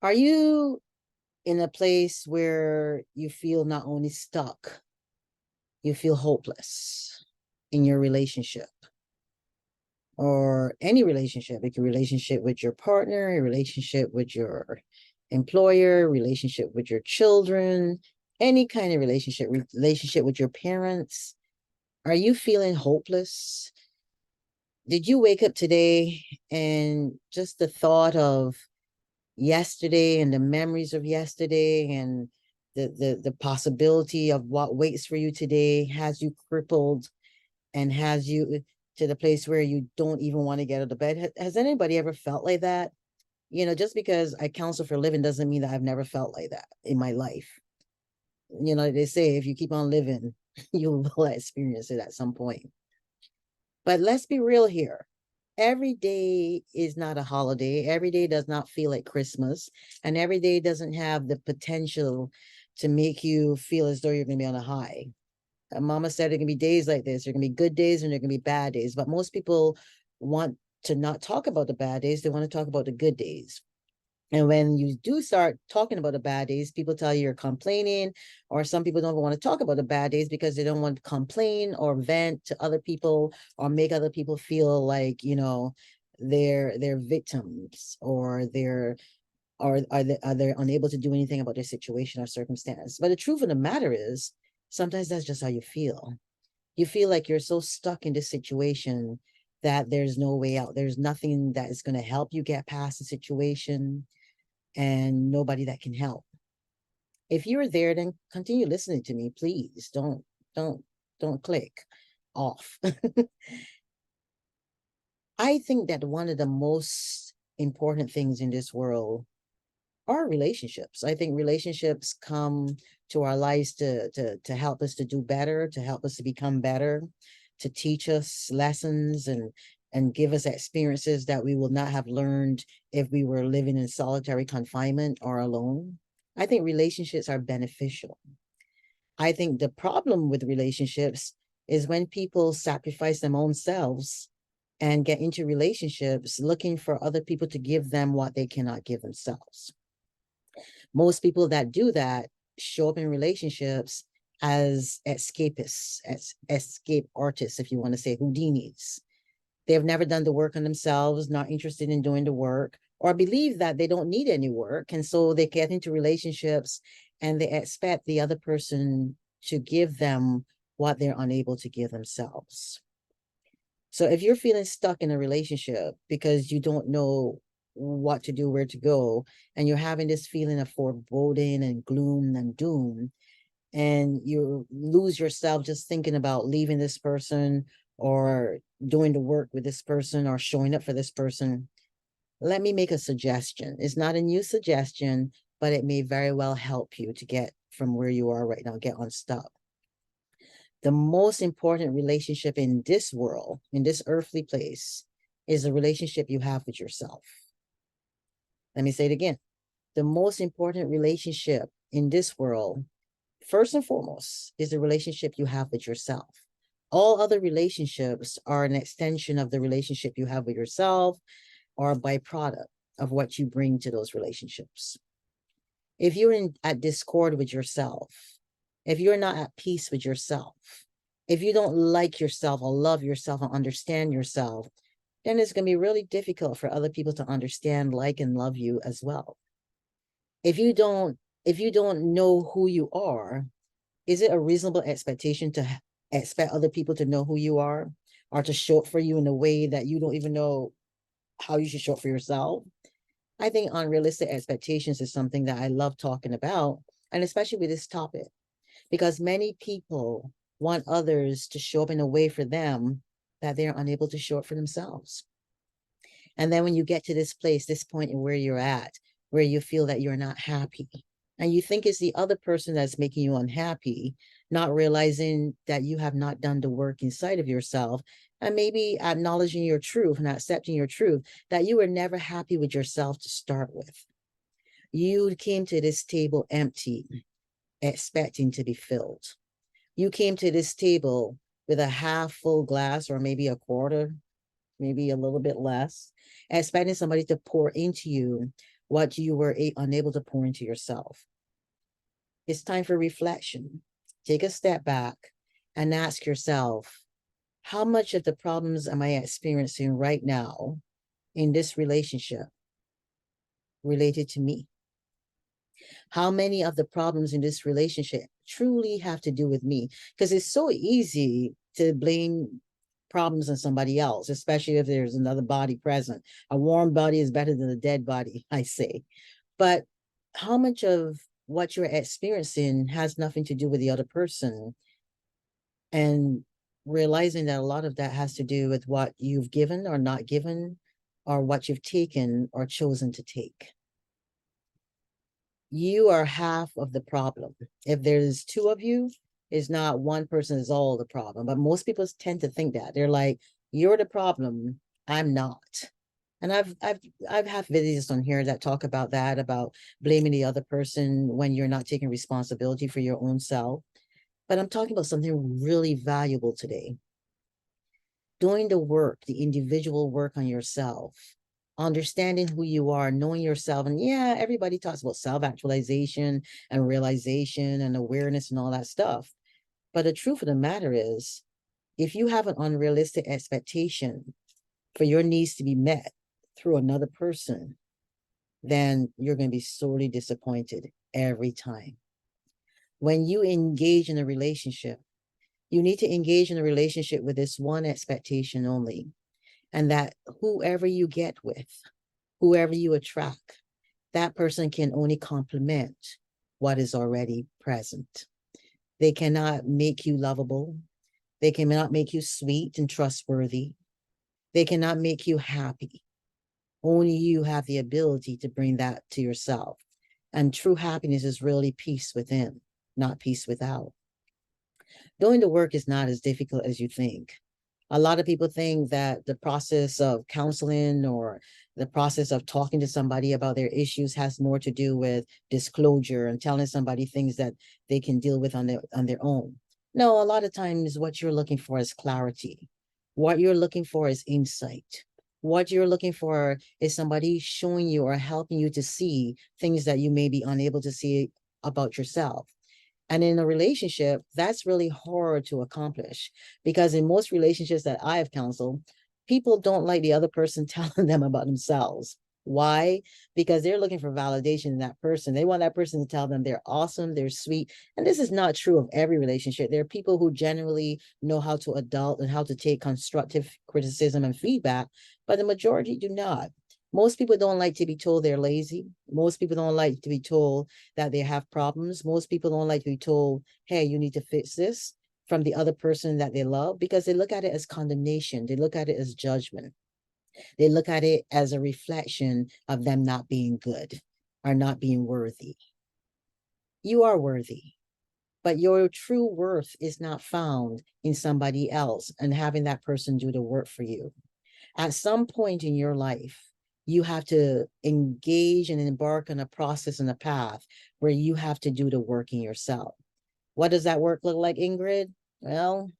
Are you in a place where you feel not only stuck, you feel hopeless in your relationship or any relationship? Like a relationship with your partner, a relationship with your employer, relationship with your children, any kind of relationship with your parents. Are you feeling hopeless? Did you wake up today and just the thought of yesterday and the memories of yesterday and the possibility of what waits for you today has you crippled and has you to the place where you don't even want to get out of bed? Has anybody ever felt like that? Just because I counsel for a living doesn't mean that I've never felt like that in my life. They say if you keep on living, you will experience it at some point. But let's be real here. Every day is not a holiday. Every day does not feel like Christmas. And every day doesn't have the potential to make you feel as though you're going to be on a high. Mama said there are going to be days like this. There are going to be good days and there are going to be bad days. But most people want to not talk about the bad days. They want to talk about the good days. And when you do start talking about the bad days, people tell you you're complaining, or some people don't want to talk about the bad days because they don't want to complain or vent to other people or make other people feel like, they're victims or they're are they unable to do anything about their situation or circumstance. But the truth of the matter is, sometimes that's just how you feel. You feel like you're so stuck in this situation that there's no way out. There's nothing that is going to help you get past the situation and nobody that can help. If you're there, then continue listening to me, please. Don't click off. I think that one of the most important things in this world are relationships. I think relationships come to our lives to help us to do better, to help us to become better, to teach us lessons and give us experiences that we will not have learned if we were living in solitary confinement or alone. I think relationships are beneficial. I think the problem with relationships is when people sacrifice their own selves and get into relationships looking for other people to give them what they cannot give themselves. Most people that do that show up in relationships as escapists, as escape artists, if you want to say Houdinis. They have never done the work on themselves, not interested in doing the work, or believe that they don't need any work. And so they get into relationships and they expect the other person to give them what they're unable to give themselves. So if you're feeling stuck in a relationship because you don't know what to do, where to go, and you're having this feeling of foreboding and gloom and doom, and you lose yourself just thinking about leaving this person or doing the work with this person or showing up for this person, let me make a suggestion. It's not a new suggestion, but it may very well help you to get from where you are right now, get unstuck. The most important relationship in this world, in this earthly place, is the relationship you have with yourself. Let me say it again. The most important relationship in this world, first and foremost, is the relationship you have with yourself. All other relationships are an extension of the relationship you have with yourself or a byproduct of what you bring to those relationships. If you're at discord with yourself, if you're not at peace with yourself, if you don't like yourself or love yourself or understand yourself, then it's going to be really difficult for other people to understand, like, and love you as well. If you don't know who you are, is it a reasonable expectation to expect other people to know who you are or to show up for you in a way that you don't even know how you should show up for yourself? I think unrealistic expectations is something that I love talking about, and especially with this topic, because many people want others to show up in a way for them that they're unable to show up for themselves. And then when you get to this place, this point in where you're at, where you feel that you're not happy, and you think it's the other person that's making you unhappy, not realizing that you have not done the work inside of yourself, and maybe acknowledging your truth and accepting your truth, that you were never happy with yourself to start with. You came to this table empty, expecting to be filled. You came to this table with a half full glass or maybe a quarter, maybe a little bit less, expecting somebody to pour into you what you were unable to pour into yourself. It's time for reflection. Take a step back and ask yourself, how much of the problems am I experiencing right now in this relationship related to me? How many of the problems in this relationship truly have to do with me? Because it's so easy to blame problems on somebody else, especially if there's another body present. A warm body is better than a dead body, I say. But how much of what you're experiencing has nothing to do with the other person? And realizing that a lot of that has to do with what you've given or not given, or what you've taken or chosen to take. You are half of the problem. If there's two of you, it's not one person is all the problem. But most people tend to think that. They're like, you're the problem, I'm not. And I've had videos on here that talk about that, about blaming the other person when you're not taking responsibility for your own self. But I'm talking about something really valuable today. Doing the work, the individual work on yourself, understanding who you are, knowing yourself. And yeah, everybody talks about self-actualization and realization and awareness and all that stuff. But the truth of the matter is, if you have an unrealistic expectation for your needs to be met through another person, then you're going to be sorely disappointed every time. When you engage in a relationship, you need to engage in a relationship with this one expectation only, and that whoever you get with, whoever you attract, that person can only complement what is already present. They cannot make you lovable. They cannot make you sweet and trustworthy. They cannot make you happy. Only you have the ability to bring that to yourself. And true happiness is really peace within, not peace without. Doing the work is not as difficult as you think. A lot of people think that the process of counseling or the process of talking to somebody about their issues has more to do with disclosure and telling somebody things that they can deal with on their own. No, a lot of times what you're looking for is clarity. What you're looking for is insight. What you're looking for is somebody showing you or helping you to see things that you may be unable to see about yourself. And in a relationship, that's really hard to accomplish, because in most relationships that I have counseled, people don't like the other person telling them about themselves. Why? Because they're looking for validation in that person. They want that person to tell them they're awesome, they're sweet. And this is not true of every relationship. There are people who generally know how to adult and how to take constructive criticism and feedback, but the majority do not. Most people don't like to be told they're lazy. Most people don't like to be told that they have problems. Most people don't like to be told, hey, you need to fix this, from the other person that they love, because they look at it as condemnation. They look at it as judgment. They look at it as a reflection of them not being good or not being worthy. You are worthy, but your true worth is not found in somebody else and having that person do the work for you. At some point in your life, you have to engage and embark on a process and a path where you have to do the work in yourself. What does that work look like, Ingrid? Well,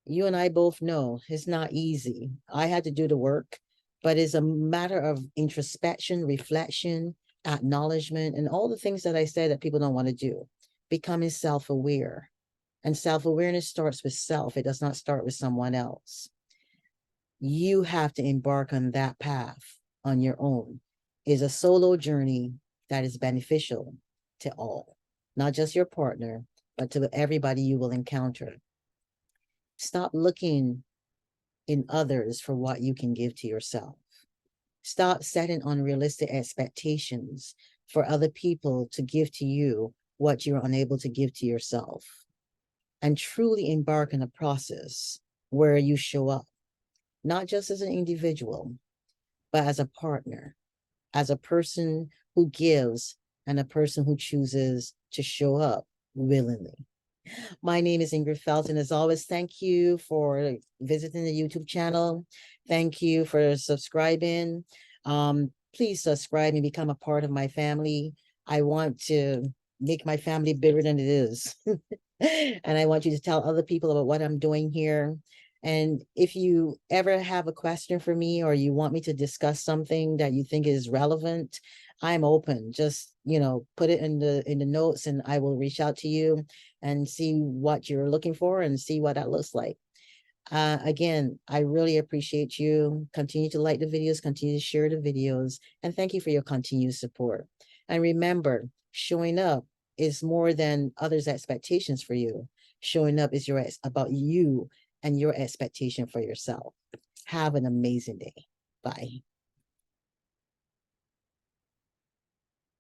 you and I both know it's not easy. I had to do the work, but it's a matter of introspection, reflection, acknowledgement, and all the things that I said that people don't want to do. Becoming self-aware. And self-awareness starts with self. It does not start with someone else. You have to embark on that path on your own. It's a solo journey that is beneficial to all, not just your partner, but to everybody you will encounter. Stop looking in others for what you can give to yourself. Stop setting unrealistic expectations for other people to give to you what you're unable to give to yourself. And truly embark on a process where you show up, not just as an individual, but as a partner, as a person who gives and a person who chooses to show up willingly. My name is Ingrid Felton. As always, thank you for visiting the YouTube channel. Thank you for subscribing. Please subscribe and become a part of my family. I want to make my family bigger than it is. And I want you to tell other people about what I'm doing here. And if you ever have a question for me or you want me to discuss something that you think is relevant, I'm open. Just, put it in the notes and I will reach out to you and see what you're looking for and see what that looks like. Again, I really appreciate you. Continue to like the videos, continue to share the videos, and thank you for your continued support. And remember, showing up is more than others' expectations for you. Showing up is about you and your expectation for yourself. Have an amazing day. Bye.